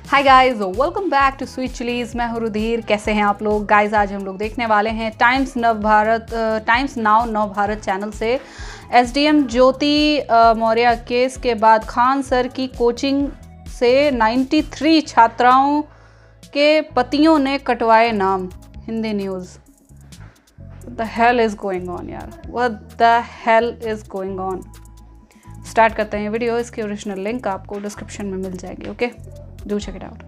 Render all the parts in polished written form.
Hi guys, welcome back to Sweet Chillies. मैं हूँ रुधिर। कैसे हैं आप लोग गाइस? आज हम लोग देखने वाले हैं टाइम्स नाउ नव भारत चैनल से एसडीएम ज्योति मौर्य केस के बाद खान सर की कोचिंग से 93 छात्राओं के पतियों ने कटवाए नाम। Hindi news. What the hell is going on यार? What the hell is going on? Start करते हैं वीडियो। इसकी ओरिजिनल लिंक आपको डिस्क्रिप्शन में मिल जाएगी। Okay, do check it out.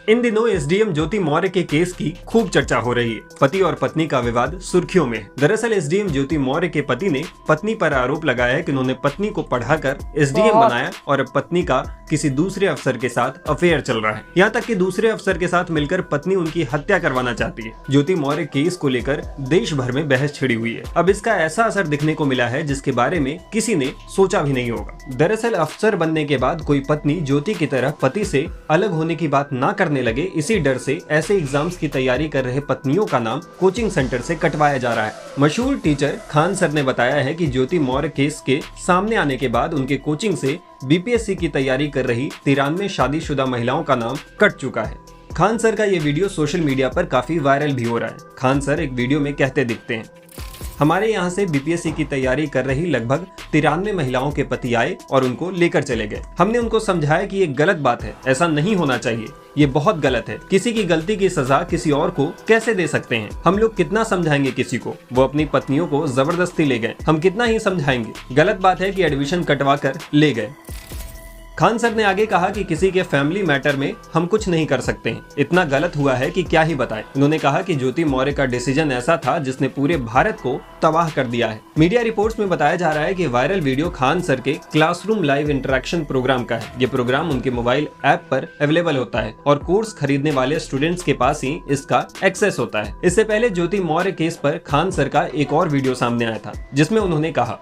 इन दिनों एसडीएम ज्योति मौर्य के केस की खूब चर्चा हो रही है। पति और पत्नी का विवाद सुर्खियों में। दरअसल एसडीएम ज्योति मौर्य के पति ने पत्नी पर आरोप लगाया है कि उन्होंने पत्नी को पढ़ाकर एसडीएम बनाया और अब पत्नी का किसी दूसरे अफसर के साथ अफेयर चल रहा है। यहाँ तक कि दूसरे अफसर के साथ मिलकर पत्नी उनकी हत्या करवाना चाहती है। ज्योति मौर्य केस को लेकर देश भर में बहस छिड़ी हुई है। अब इसका ऐसा असर दिखने को मिला है जिसके बारे में किसी ने सोचा भी नहीं होगा। दरअसल अफसर बनने के बाद कोई पत्नी ज्योति की तरह पति से अलग होने की बात ना करने लगे, इसी डर से ऐसे एग्जाम्स की तैयारी कर रहे पत्नियों का नाम कोचिंग सेंटर से कटवाया जा रहा है। मशहूर टीचर खान सर ने बताया है कि ज्योति मौर्य केस के सामने आने के बाद उनके कोचिंग से बीपीएससी की तैयारी कर रही 93 शादीशुदा महिलाओं का नाम कट चुका है। खान सर का ये वीडियो सोशल मीडिया पर काफी वायरल भी हो रहा है। खान सर एक वीडियो में कहते दिखते हैं, हमारे यहाँ से बीपीएससी की तैयारी कर रही लगभग 93 महिलाओं के पति आए और उनको लेकर चले गए। हमने उनको समझाया कि ये गलत बात है, ऐसा नहीं होना चाहिए, ये बहुत गलत है। किसी की गलती की सजा किसी और को कैसे दे सकते हैं? हम लोग कितना समझाएंगे किसी को? वो अपनी पत्नियों को जबरदस्ती ले गए, हम कितना ही समझाएंगे? गलत बात है कि एडमिशन कटवा कर ले गए। खान सर ने आगे कहा कि किसी के फैमिली मैटर में हम कुछ नहीं कर सकते हैं। इतना गलत हुआ है कि क्या ही बताएं। उन्होंने कहा कि ज्योति मौर्य का डिसीजन ऐसा था जिसने पूरे भारत को तबाह कर दिया है। मीडिया रिपोर्ट्स में बताया जा रहा है कि वायरल वीडियो खान सर के क्लासरूम लाइव इंटरेक्शन प्रोग्राम का है। ये प्रोग्राम उनके मोबाइल ऐप पर अवेलेबल होता है और कोर्स खरीदने वाले स्टूडेंट्स के पास ही इसका एक्सेस होता है। इससे पहले ज्योति मौर्य केस पर खान सर का एक और वीडियो सामने आया था जिसमें उन्होंने कहा,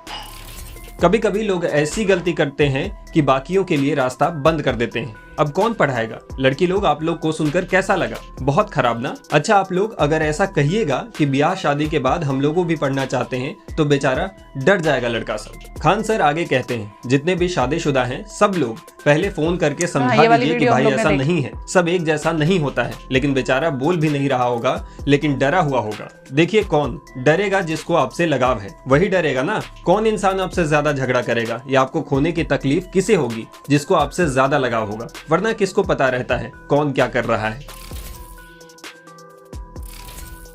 कभी कभी लोग ऐसी गलती करते हैं कि बाकियों के लिए रास्ता बंद कर देते हैं। अब कौन पढ़ाएगा? लड़की लोग, आप लोग को सुनकर कैसा लगा? बहुत खराब ना? अच्छा, आप लोग अगर ऐसा कहिएगा कि ब्याह शादी के बाद हम लोगों भी पढ़ना चाहते हैं तो बेचारा डर जाएगा लड़का सब। खान सर आगे कहते हैं, जितने भी शादीशुदा हैं सब लोग पहले फोन करके समझा दीजिए कि भाई ऐसा नहीं है, सब एक जैसा नहीं होता है। लेकिन बेचारा बोल भी नहीं रहा होगा, लेकिन डरा हुआ होगा। देखिए, कौन डरेगा? जिसको आपसे लगाव है वही डरेगा ना। कौन इंसान आपसे ज्यादा झगड़ा करेगा या आपको खोने की तकलीफ किसे होगी? जिसको आपसे ज्यादा लगाव होगा, वरना किसको पता रहता है कौन क्या कर रहा है।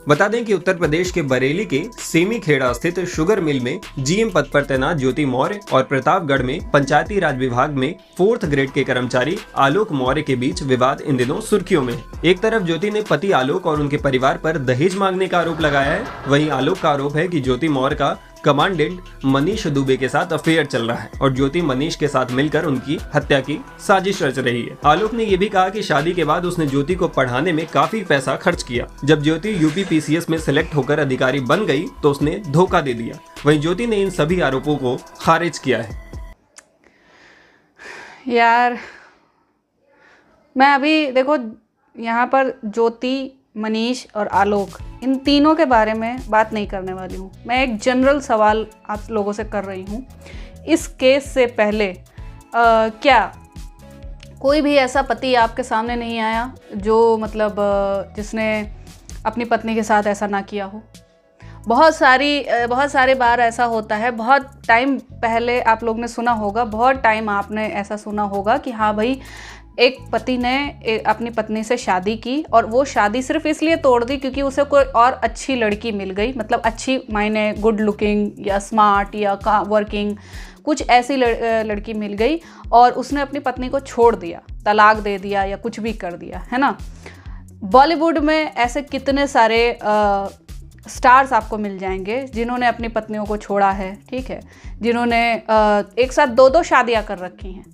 बता दें कि उत्तर प्रदेश के बरेली के सेमी खेड़ा स्थित शुगर मिल में जीएम पद पर तैनात ज्योति मौर्य और प्रतापगढ़ में पंचायती राज विभाग में 4th ग्रेड के कर्मचारी आलोक मौर्य के बीच विवाद इन दिनों सुर्खियों में है। एक तरफ ज्योति ने पति आलोक और उनके परिवार पर दहेज मांगने का आरोप लगाया है, वहीं आलोक का आरोप है कि ज्योति मौर्य का कमांडेंट मनीष दुबे के साथ अफेयर चल रहा है और ज्योति मनीष के साथ मिलकर उनकी हत्या की साजिश रच रही है। आलोक ने यह भी कहा कि शादी के बाद उसने ज्योति को पढ़ाने में काफी पैसा खर्च किया। जब ज्योति यूपी पीसीएस में सिलेक्ट होकर अधिकारी बन गई तो उसने धोखा दे दिया। वहीं ज्योति ने इन सभी आरोपों को खारिज किया है। यार, मैं अभी देखो यहाँ पर ज्योति, मनीष और आलोक, इन तीनों के बारे में बात नहीं करने वाली हूँ। मैं एक जनरल सवाल आप लोगों से कर रही हूँ। इस केस से पहले क्या कोई भी ऐसा पति आपके सामने नहीं आया जो मतलब जिसने अपनी पत्नी के साथ ऐसा ना किया हो? बहुत सारे बार ऐसा होता है। बहुत टाइम पहले आप लोग ने सुना होगा, बहुत टाइम आपने ऐसा सुना होगा कि हाँ भाई, एक पति ने अपनी पत्नी से शादी की और वो शादी सिर्फ इसलिए तोड़ दी क्योंकि उसे कोई और अच्छी लड़की मिल गई। मतलब अच्छी मायने गुड लुकिंग या स्मार्ट या वर्किंग, कुछ ऐसी लड़की मिल गई और उसने अपनी पत्नी को छोड़ दिया, तलाक दे दिया या कुछ भी कर दिया, है ना। बॉलीवुड में ऐसे कितने सारे स्टार्स आपको मिल जाएंगे जिन्होंने अपनी पत्नियों को छोड़ा है, ठीक है, जिन्होंने एक साथ 2-2 शादियां कर रखी हैं।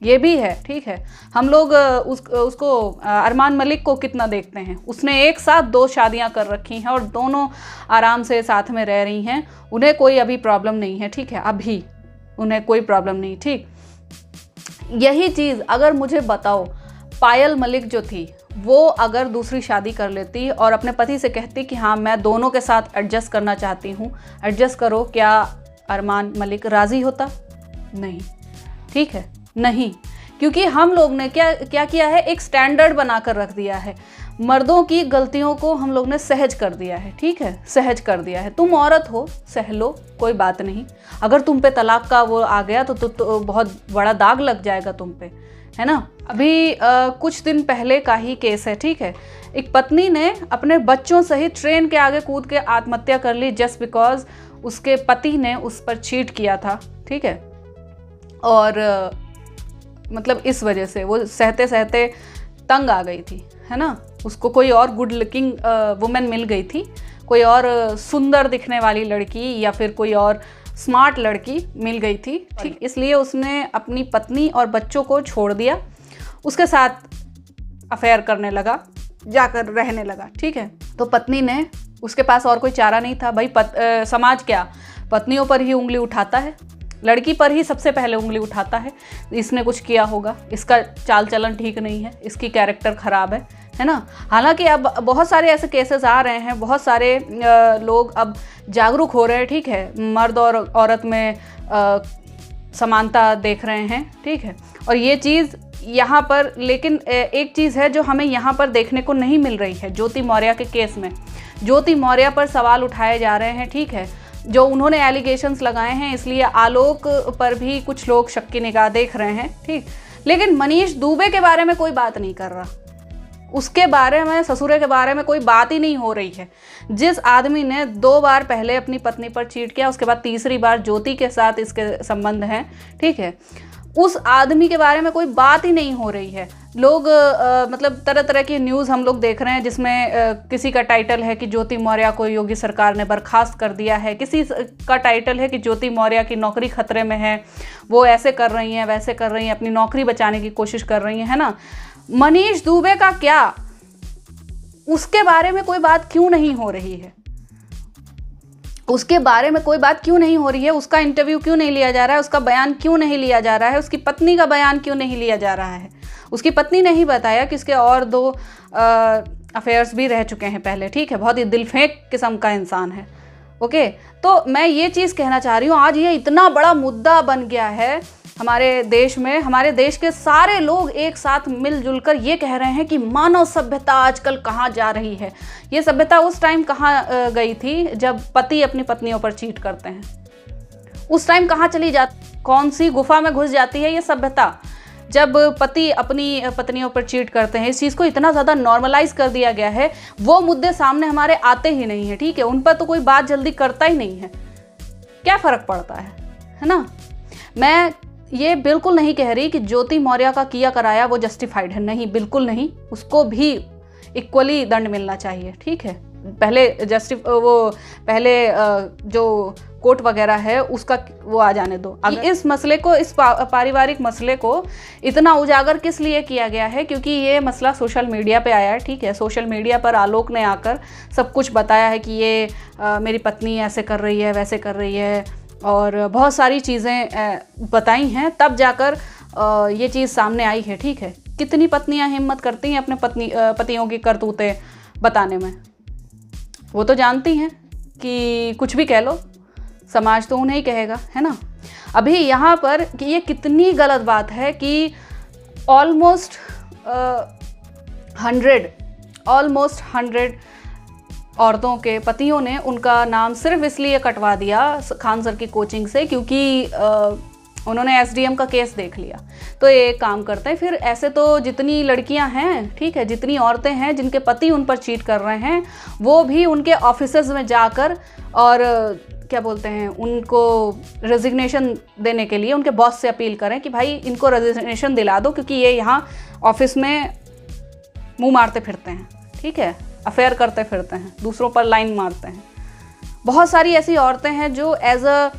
ये भी है, ठीक है। हम लोग उसको अरमान मलिक को कितना देखते हैं, उसने एक साथ 2 शादियां कर रखी हैं और दोनों आराम से साथ में रह रही हैं। उन्हें कोई अभी प्रॉब्लम नहीं है, ठीक है, अभी उन्हें कोई प्रॉब्लम नहीं, ठीक। यही चीज़ अगर मुझे बताओ, पायल मलिक जो थी वो अगर दूसरी शादी कर लेती और अपने पति से कहती कि हाँ मैं दोनों के साथ एडजस्ट करना चाहती हूँ, एडजस्ट करो, क्या अरमान मलिक राज़ी होता? नहीं, ठीक है, नहीं, क्योंकि हम लोग ने क्या किया है, एक स्टैंडर्ड बनाकर रख दिया है। मर्दों की गलतियों को हम लोग ने सहज कर दिया है, ठीक है, सहज कर दिया है। तुम औरत हो, सह लो, कोई बात नहीं। अगर तुम पे तलाक का वो आ गया तो बहुत बड़ा दाग लग जाएगा तुम पे, है ना। अभी कुछ दिन पहले का ही केस है, ठीक है। एक पत्नी ने अपने बच्चों सहित ट्रेन के आगे कूद के आत्महत्या कर ली जस्ट बिकॉज उसके पति ने उस पर चीट किया था, ठीक है। और मतलब इस वजह से वो सहते सहते तंग आ गई थी, है ना। उसको कोई और गुड लुकिंग वुमेन मिल गई थी, कोई और सुंदर दिखने वाली लड़की या फिर कोई और स्मार्ट लड़की मिल गई थी, ठीक। इसलिए उसने अपनी पत्नी और बच्चों को छोड़ दिया, उसके साथ अफेयर करने लगा, जाकर रहने लगा, ठीक है। तो पत्नी ने, उसके पास और कोई चारा नहीं था भाई। समाज क्या पत्नियों पर ही उंगली उठाता है, लड़की पर ही सबसे पहले उंगली उठाता है। इसने कुछ किया होगा, इसका चाल चलन ठीक नहीं है, इसकी कैरेक्टर ख़राब है ना। हालांकि अब बहुत सारे ऐसे केसेस आ रहे हैं, बहुत सारे लोग अब जागरूक हो रहे हैं, ठीक है। मर्द और औरत में समानता देख रहे हैं, ठीक है। और ये चीज़ यहाँ पर, लेकिन एक चीज़ है जो हमें यहाँ पर देखने को नहीं मिल रही है। ज्योति मौर्य के केस में ज्योति मौर्य पर सवाल उठाए जा रहे हैं, ठीक है, जो उन्होंने एलिगेशंस लगाए हैं, इसलिए आलोक पर भी कुछ लोग शक की निगाह देख रहे हैं, ठीक। लेकिन मनीष दुबे के बारे में कोई बात नहीं कर रहा, उसके बारे में, ससुरे के बारे में कोई बात ही नहीं हो रही है। जिस आदमी ने 2 बार पहले अपनी पत्नी पर चीट किया, उसके बाद तीसरी बार ज्योति के साथ इसके संबंध हैं, ठीक है, उस आदमी के बारे में कोई बात ही नहीं हो रही है। लोग मतलब तरह तरह की न्यूज़ हम लोग देख रहे हैं, जिसमें किसी का टाइटल है कि ज्योति मौर्य को योगी सरकार ने बर्खास्त कर दिया है, किसी का टाइटल है कि ज्योति मौर्य की नौकरी खतरे में है, वो ऐसे कर रही हैं, वैसे कर रही हैं, अपनी नौकरी बचाने की कोशिश कर रही हैं, है ना। मनीष दुबे का क्या, उसके बारे में कोई बात क्यों नहीं हो रही है? उसके बारे में कोई बात क्यों नहीं हो रही है? उसका इंटरव्यू क्यों नहीं लिया जा रहा है? उसका बयान क्यों नहीं लिया जा रहा है? उसकी पत्नी का बयान क्यों नहीं लिया जा रहा है? उसकी पत्नी ने ही बताया कि इसके और 2 अफेयर्स भी रह चुके हैं पहले, ठीक है। बहुत ही दिलफेंक किस्म का इंसान है, ओके। तो मैं ये चीज़ कहना चाह रही हूँ, आज ये इतना बड़ा मुद्दा बन गया है हमारे देश में। हमारे देश के सारे लोग एक साथ मिलजुल कर ये कह रहे हैं कि मानव सभ्यता आजकल कहाँ जा रही है। ये सभ्यता उस टाइम कहाँ गई थी जब पति अपनी पत्नियों पर चीट करते हैं? उस टाइम कहाँ चली जाती, कौन सी गुफा में घुस जाती है ये सभ्यता, जब पति अपनी पत्नियों पर चीट करते हैं? इस चीज़ को इतना ज़्यादा नॉर्मलाइज कर दिया गया है, वो मुद्दे सामने हमारे आते ही नहीं है, ठीक है। उन पर तो कोई बात जल्दी करता ही नहीं है, क्या फ़र्क पड़ता है ना। मैं ये बिल्कुल नहीं कह रही कि ज्योति मौर्य का किया कराया वो जस्टिफाइड है, नहीं, बिल्कुल नहीं। उसको भी इक्वली दंड मिलना चाहिए, ठीक है। पहले जो कोर्ट वगैरह है उसका वो आ जाने दो। इस मसले को, इस पारिवारिक मसले को इतना उजागर किस लिए किया गया है? क्योंकि ये मसला सोशल मीडिया पे आया है, ठीक है। सोशल मीडिया पर आलोक ने आकर सब कुछ बताया है कि ये मेरी पत्नी ऐसे कर रही है, वैसे कर रही है, और बहुत सारी चीज़ें बताई हैं, तब जाकर ये चीज़ सामने आई है, ठीक है। कितनी पत्नियां हिम्मत करती हैं अपने पतियों की करतूतें बताने में? वो तो जानती हैं कि कुछ भी कह लो, समाज तो उन्हें ही कहेगा, है ना। अभी यहाँ पर कि ये कितनी गलत बात है कि ऑलमोस्ट 100 औरतों के पतियों ने उनका नाम सिर्फ इसलिए कटवा दिया खान सर की कोचिंग से क्योंकि उन्होंने SDM का केस देख लिया। तो ये काम करते हैं। फिर ऐसे तो जितनी लड़कियां हैं, ठीक है, जितनी औरतें हैं जिनके पति उन पर चीट कर रहे हैं, वो भी उनके ऑफिसेज में जाकर और क्या बोलते हैं, उनको रेजिग्नेशन देने के लिए उनके बॉस से अपील करें कि भाई इनको रेजिग्नेशन दिला दो, क्योंकि ये यहाँ ऑफिस में मुंह मारते फिरते हैं, ठीक है, अफेयर करते फिरते हैं, दूसरों पर लाइन मारते हैं। बहुत सारी ऐसी औरतें हैं जो as a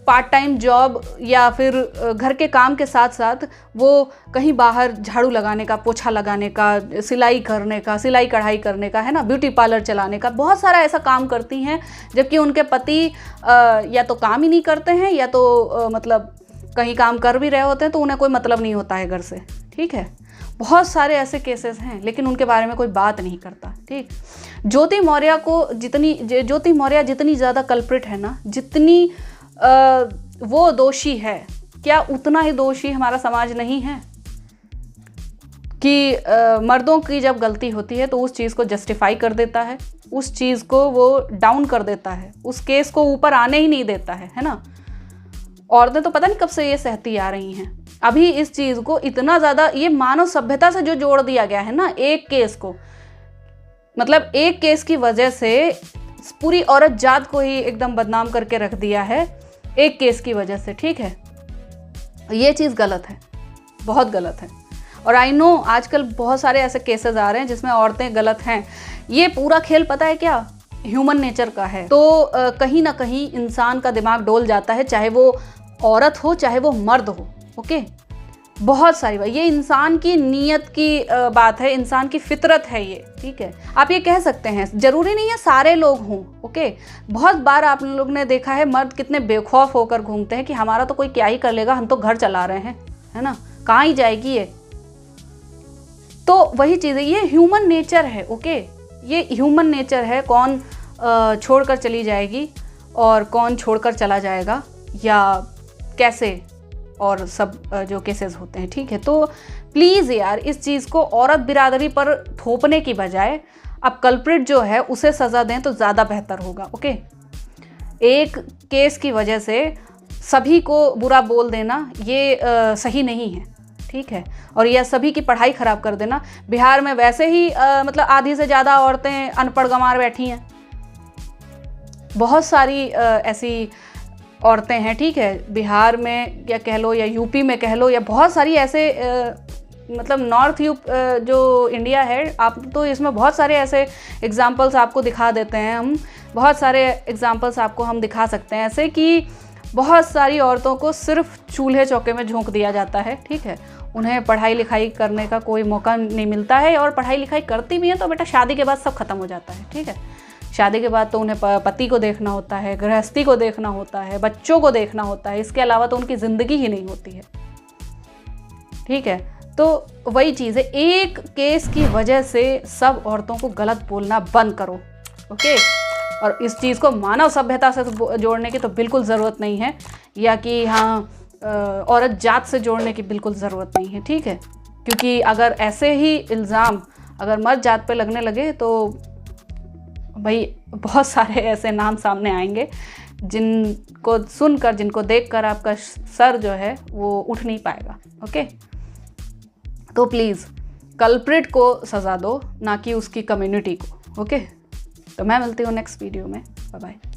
part time job या फिर घर के काम के साथ साथ वो कहीं बाहर झाड़ू लगाने का, पोछा लगाने का, सिलाई करने का, सिलाई कढ़ाई करने का, है ना, ब्यूटी पार्लर चलाने का, बहुत सारा ऐसा काम करती हैं, जबकि उनके पति या तो काम ही नहीं करते हैं या तो मतलब कहीं काम कर भी रहे होते हैं तो उन्हें कोई मतलब नहीं होता है घर से, ठीक है। बहुत सारे ऐसे केसेस हैं लेकिन उनके बारे में कोई बात नहीं करता। ठीक, ज्योति मौर्य जितनी ज़्यादा कल्प्रिट है ना, जितनी वो दोषी है, क्या उतना ही दोषी हमारा समाज नहीं है कि मर्दों की जब गलती होती है तो उस चीज़ को जस्टिफाई कर देता है, उस चीज़ को वो डाउन कर देता है, उस केस को ऊपर आने ही नहीं देता है ना। औरतें तो पता नहीं कब से ये सहती आ रही हैं। अभी इस चीज़ को इतना ज़्यादा ये मानव सभ्यता से जो जोड़ दिया गया है ना, एक केस को, मतलब एक केस की वजह से पूरी औरत जात को ही एकदम बदनाम करके रख दिया है, एक केस की वजह से। ठीक है, ये चीज़ गलत है, बहुत गलत है। और आई नो आजकल बहुत सारे ऐसे केसेस आ रहे हैं जिसमें औरतें गलत हैं। ये पूरा खेल पता है क्या, ह्यूमन नेचर का है। तो कहीं ना कहीं इंसान का दिमाग डोल जाता है, चाहे वो औरत हो चाहे वो मर्द हो। ओके, बहुत सारी बात, ये इंसान की नीयत की बात है, इंसान की फितरत है ये। ठीक है, आप ये कह सकते हैं, जरूरी नहीं है सारे लोग हों। ओके, बहुत बार आप लोग ने देखा है मर्द कितने बेखौफ होकर घूमते हैं कि हमारा तो कोई क्या ही कर लेगा, हम तो घर चला रहे हैं, है ना, कहाँ ही जाएगी ये। तो वही चीज़ है, ये ह्यूमन नेचर है। ओके, ये ह्यूमन नेचर है, कौन छोड़कर चली जाएगी और कौन छोड़कर चला जाएगा या कैसे, और सब जो केसेस होते हैं। ठीक है, तो प्लीज़ यार इस चीज़ को औरत बिरादरी पर थोपने की बजाय अब कल्प्रिट जो है उसे सज़ा दें तो ज़्यादा बेहतर होगा। ओके, एक केस की वजह से सभी को बुरा बोल देना ये सही नहीं है। ठीक है, और यह सभी की पढ़ाई ख़राब कर देना। बिहार में वैसे ही मतलब आधी से ज़्यादा औरतें अनपढ़ गंवार बैठी हैं, बहुत सारी ऐसी औरतें हैं। ठीक है, बिहार में या कह लो या यूपी में कह लो, या बहुत सारी ऐसे मतलब नॉर्थ जो इंडिया है, आप तो इसमें बहुत सारे ऐसे एग्जांपल्स आपको दिखा देते हैं। हम बहुत सारे एग्जांपल्स आपको हम दिखा सकते हैं ऐसे कि बहुत सारी औरतों को सिर्फ चूल्हे चौके में झोंक दिया जाता है। ठीक है, उन्हें पढ़ाई लिखाई करने का कोई मौका नहीं मिलता है, और पढ़ाई लिखाई करती भी हैं तो बेटा शादी के बाद सब खत्म हो जाता है। ठीक है, शादी के बाद तो उन्हें पति को देखना होता है, गृहस्थी को देखना होता है, बच्चों को देखना होता है, इसके अलावा तो उनकी ज़िंदगी ही नहीं होती है। ठीक है, तो वही चीज़ है, एक केस की वजह से सब औरतों को गलत बोलना बंद करो। ओके, और इस चीज़ को मानव सभ्यता से जोड़ने की तो बिल्कुल ज़रूरत नहीं है, या कि हाँ औरत जात से जोड़ने की बिल्कुल ज़रूरत नहीं है। ठीक है, क्योंकि अगर ऐसे ही इल्ज़ाम अगर मर्द जात पे लगने लगे तो भाई बहुत सारे ऐसे नाम सामने आएंगे जिनको सुनकर, जिनको देखकर आपका सर जो है वो उठ नहीं पाएगा। ओके, तो प्लीज़ कल्प्रिट को सज़ा दो, ना कि उसकी कम्युनिटी को। ओके, तो मैं मिलती हूँ नेक्स्ट वीडियो में। Bye bye.